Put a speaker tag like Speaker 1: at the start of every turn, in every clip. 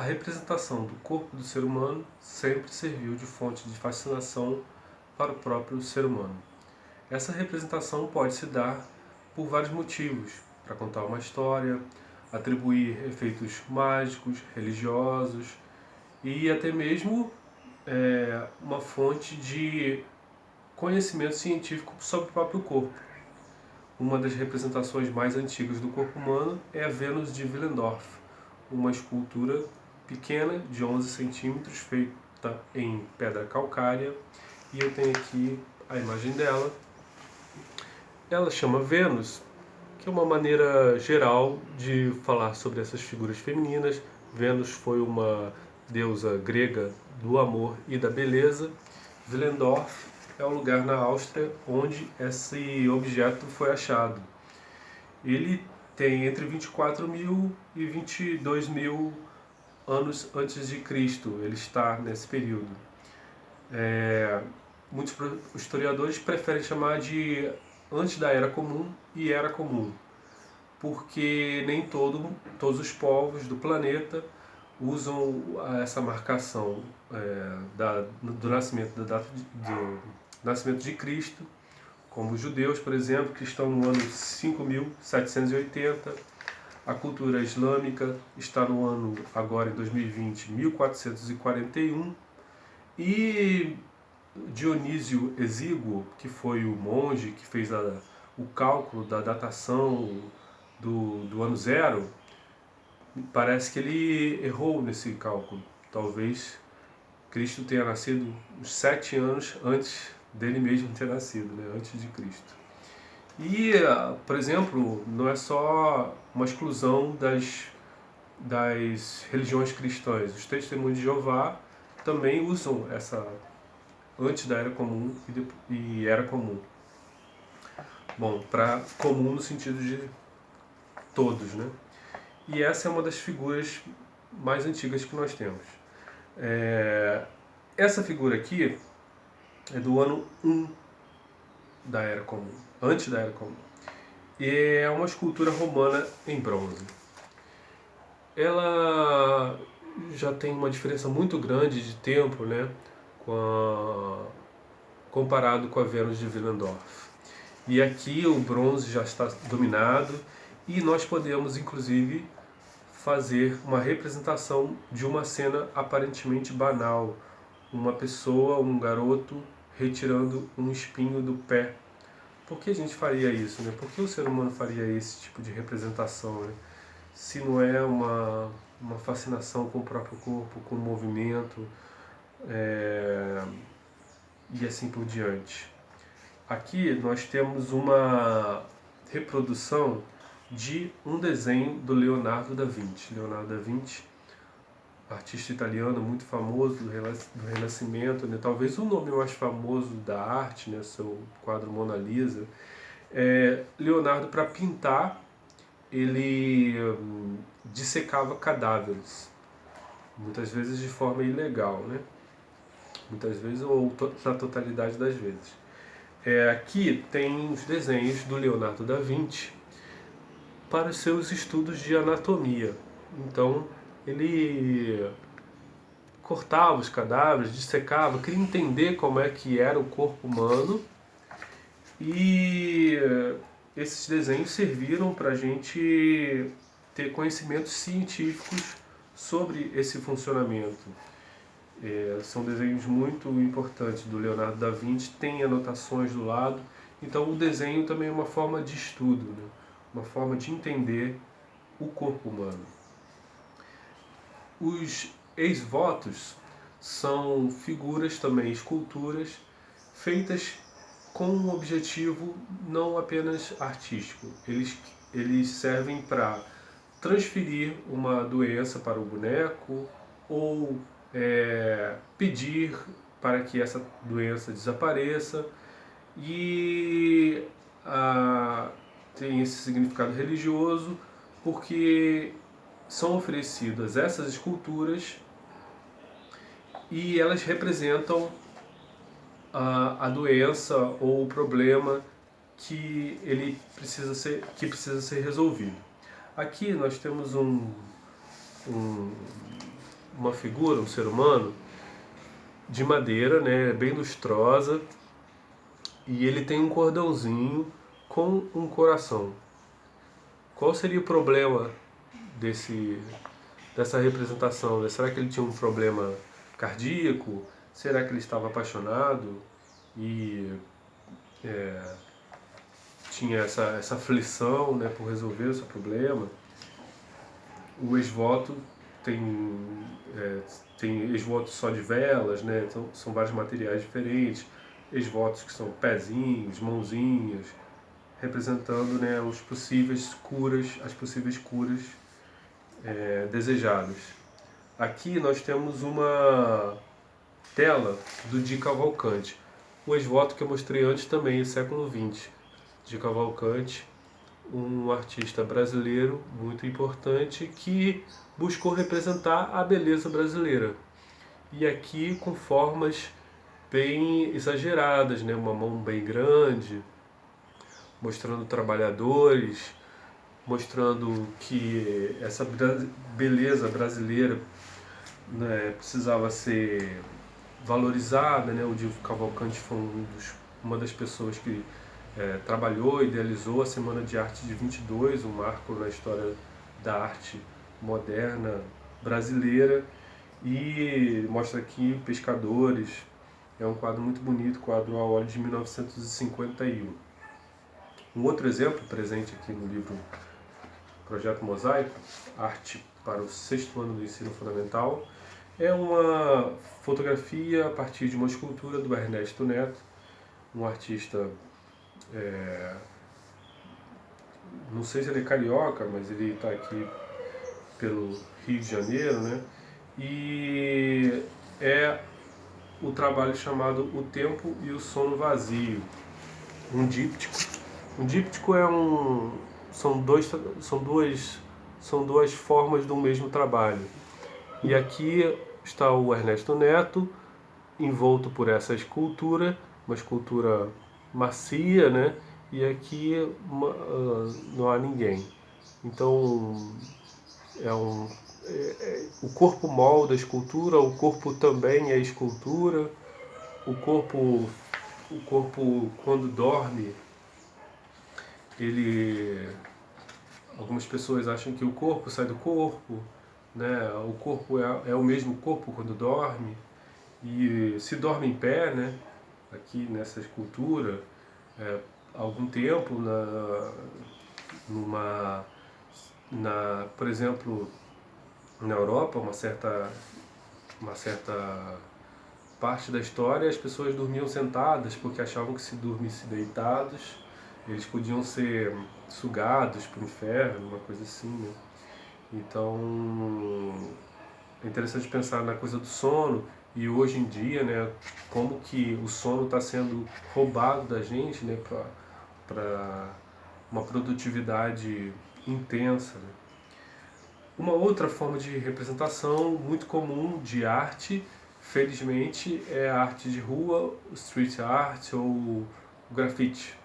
Speaker 1: A representação do corpo do ser humano sempre serviu de fonte de fascinação para o próprio ser humano. Essa representação pode se dar por vários motivos, para contar uma história, atribuir efeitos mágicos, religiosos e até mesmo uma fonte de conhecimento científico sobre o próprio corpo. Uma das representações mais antigas do corpo humano é a Vênus de Willendorf, uma escultura pequena de 11 centímetros feita em pedra calcária, e eu tenho aqui a imagem dela. Ela chama Vênus, que é uma maneira geral de falar sobre essas figuras femininas. Vênus foi uma deusa grega do amor e da beleza. Willendorf é o lugar na Áustria onde esse objeto foi achado. Ele tem entre 24.000 e 22.000 anos antes de Cristo. Ele está nesse período. Muitos historiadores preferem chamar de antes da Era Comum e Era Comum, porque nem todos os povos do planeta usam essa marcação do nascimento de Cristo, como os judeus, por exemplo, que estão no ano 5.780. A cultura islâmica está no ano, agora em 2020, 1441. E Dionísio Exíguo, que foi o monge que fez o cálculo da datação do ano zero, parece que ele errou nesse cálculo. Talvez Cristo tenha nascido uns 7 anos antes dele mesmo ter nascido, né? Antes de Cristo. E, por exemplo, não é só uma exclusão das religiões cristãs. Os testemunhos de Jeová também usam essa antes da Era Comum e Era Comum. Bom, para comum no sentido de todos, né? E essa é uma das figuras mais antigas que nós temos. Essa figura aqui é do ano 1 da Era Comum, antes da Era Comum. E é uma escultura romana em bronze. Ela já tem uma diferença muito grande de tempo, né, comparado com a Vênus de Willendorf. E aqui o bronze já está dominado e nós podemos, inclusive, fazer uma representação de uma cena aparentemente banal. Uma pessoa, um garoto, retirando um espinho do pé. Por que a gente faria isso, né? Por que o ser humano faria esse tipo de representação, né? Se não é uma fascinação com o próprio corpo, com o movimento, e assim por diante. Aqui nós temos uma reprodução de um desenho do Leonardo da Vinci. Leonardo da Vinci, artista italiano muito famoso do Renascimento, né? Talvez o nome mais famoso da arte, né? Seu quadro Mona Lisa. Leonardo, para pintar, ele dissecava cadáveres, muitas vezes de forma ilegal, né? Muitas vezes, ou na totalidade das vezes. Aqui tem os desenhos do Leonardo da Vinci para os seus estudos de anatomia. Então, ele cortava os cadáveres, dissecava, queria entender como é que era o corpo humano, e esses desenhos serviram para a gente ter conhecimentos científicos sobre esse funcionamento. São desenhos muito importantes do Leonardo da Vinci, tem anotações do lado, então o desenho também é uma forma de estudo, né? Uma forma de entender o corpo humano. Os ex-votos são figuras também, esculturas, feitas com um objetivo não apenas artístico. Eles servem para transferir uma doença para o boneco ou pedir para que essa doença desapareça, e tem esse significado religioso porque são oferecidas essas esculturas e elas representam a doença ou o problema que precisa ser resolvido. Aqui nós temos um uma figura, um ser humano, de madeira, né, bem lustrosa, e ele tem um cordãozinho com um coração. Qual seria o problema dessa representação? Será que ele tinha um problema cardíaco? Será que ele estava apaixonado e tinha essa aflição, né, por resolver o seu problema? O ex-voto tem ex-votos só de velas, né? Então, são vários materiais diferentes. Ex-votos que são pezinhos, mãozinhas, representando, né, as possíveis curas desejadas. Aqui nós temos uma tela do Di Cavalcanti, o ex-voto que eu mostrei antes também, século XX. Di Cavalcanti, um artista brasileiro muito importante que buscou representar a beleza brasileira. E aqui com formas bem exageradas, né? Uma mão bem grande, mostrando trabalhadores, mostrando que essa beleza brasileira, né, precisava ser valorizada, né? O Di Cavalcanti foi uma das pessoas que trabalhou e idealizou a Semana de Arte de 22, um marco na história da arte moderna brasileira, e mostra aqui pescadores. É um quadro muito bonito, quadro a óleo de 1951. Um outro exemplo presente aqui no livro Projeto Mosaico, Arte para o sexto ano do ensino fundamental, é uma fotografia a partir de uma escultura do Ernesto Neto, um artista, não sei se ele é carioca, mas ele está aqui pelo Rio de Janeiro, né? E é o trabalho chamado O Tempo e o Sono Vazio, um díptico. Um díptico são duas formas do mesmo trabalho. E aqui está o Ernesto Neto, envolto por essa escultura, uma escultura macia, né? E aqui não há ninguém. Então o corpo molda a escultura, o corpo também é escultura. O corpo quando dorme, algumas pessoas acham que o corpo sai do corpo, né? O corpo é o mesmo corpo quando dorme, e se dorme em pé, né? Aqui nessa escultura, há algum tempo, por exemplo, na Europa, uma certa parte da história, as pessoas dormiam sentadas porque achavam que se dormissem deitados eles podiam ser sugados para o inferno, uma coisa assim, né? Então é interessante pensar na coisa do sono, e hoje em dia, né, como que o sono está sendo roubado da gente, né, para uma produtividade intensa, né? Uma outra forma de representação muito comum de arte, felizmente, é a arte de rua, o street art ou o grafite.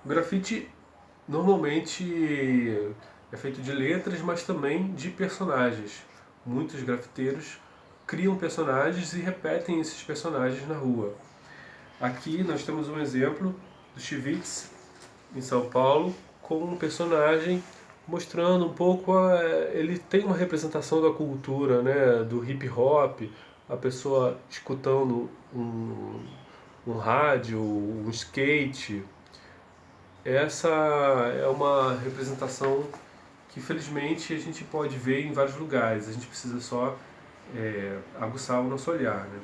Speaker 1: O grafite normalmente é feito de letras, mas também de personagens. Muitos grafiteiros criam personagens e repetem esses personagens na rua. Aqui nós temos um exemplo do Chivits, em São Paulo, com um personagem mostrando um pouco, ele tem uma representação da cultura, né, do hip hop, a pessoa escutando um rádio, um skate. Essa é uma representação que felizmente a gente pode ver em vários lugares, a gente precisa só aguçar o nosso olhar, né?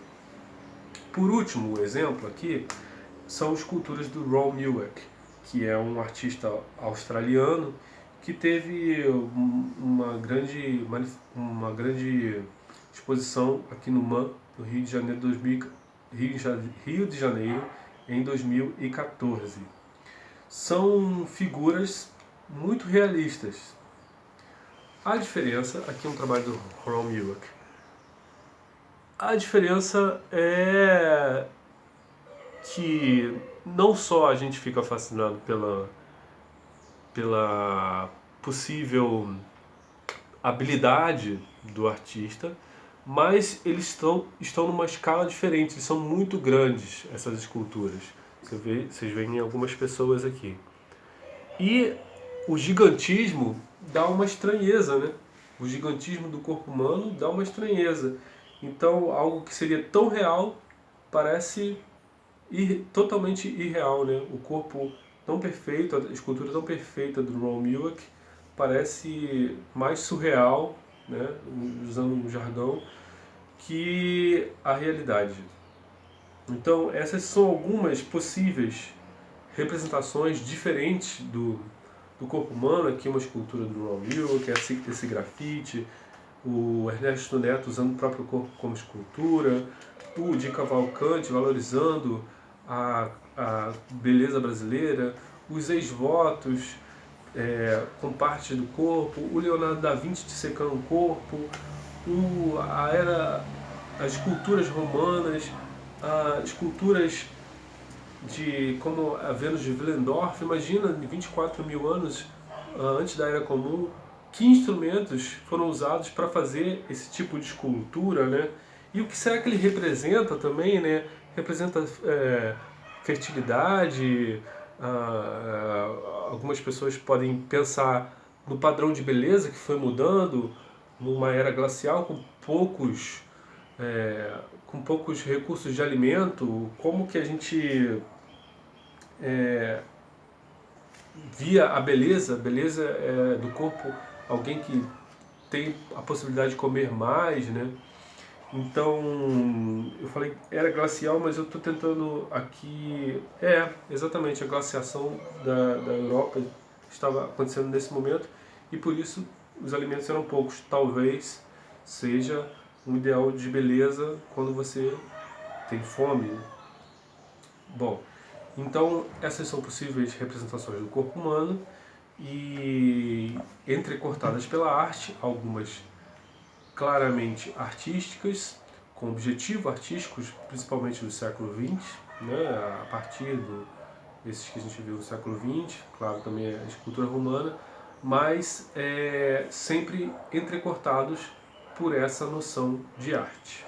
Speaker 1: Por último, o exemplo aqui são esculturas do Ron Mueck, que é um artista australiano que teve uma grande exposição aqui no MAM, no Rio de Janeiro, em 2014. São figuras muito realistas. A diferença, aqui é um trabalho do Ron Mueck, a diferença é que não só a gente fica fascinado pela possível habilidade do artista, mas eles estão numa escala diferente, eles são muito grandes, essas esculturas. Vocês veem em algumas pessoas aqui. E o gigantismo dá uma estranheza, né? O gigantismo do corpo humano dá uma estranheza. Então, algo que seria tão real parece totalmente irreal, né? O corpo tão perfeito, a escultura tão perfeita do Ron Mueck parece mais surreal, né? Usando um jargão, que a realidade. Então, essas são algumas possíveis representações diferentes do corpo humano. Aqui uma escultura do Ron Mueck, esse grafite, o Ernesto Neto usando o próprio corpo como escultura, o Di Cavalcanti valorizando a beleza brasileira, os ex-votos com partes do corpo, o Leonardo da Vinci dissecando o corpo, as esculturas romanas, as esculturas como a Vênus de Willendorf. Imagina, 24 mil anos antes da Era Comum, que instrumentos foram usados para fazer esse tipo de escultura, né? E o que será que ele representa também, né? Representa fertilidade. Algumas pessoas podem pensar no padrão de beleza que foi mudando numa era glacial com poucos recursos de alimento, como que a gente via a beleza do corpo, alguém que tem a possibilidade de comer mais, né? Então, eu falei era glacial, mas eu estou tentando aqui... exatamente, a glaciação da Europa estava acontecendo nesse momento, e por isso os alimentos eram poucos. Talvez seja um ideal de beleza quando você tem fome. Bom, então essas são possíveis representações do corpo humano, e entrecortadas pela arte, algumas claramente artísticas, com objetivo artísticos, principalmente do século XX, né, a partir desses que a gente viu no século XX, claro, também a escultura romana, mas sempre entrecortados por essa noção de arte.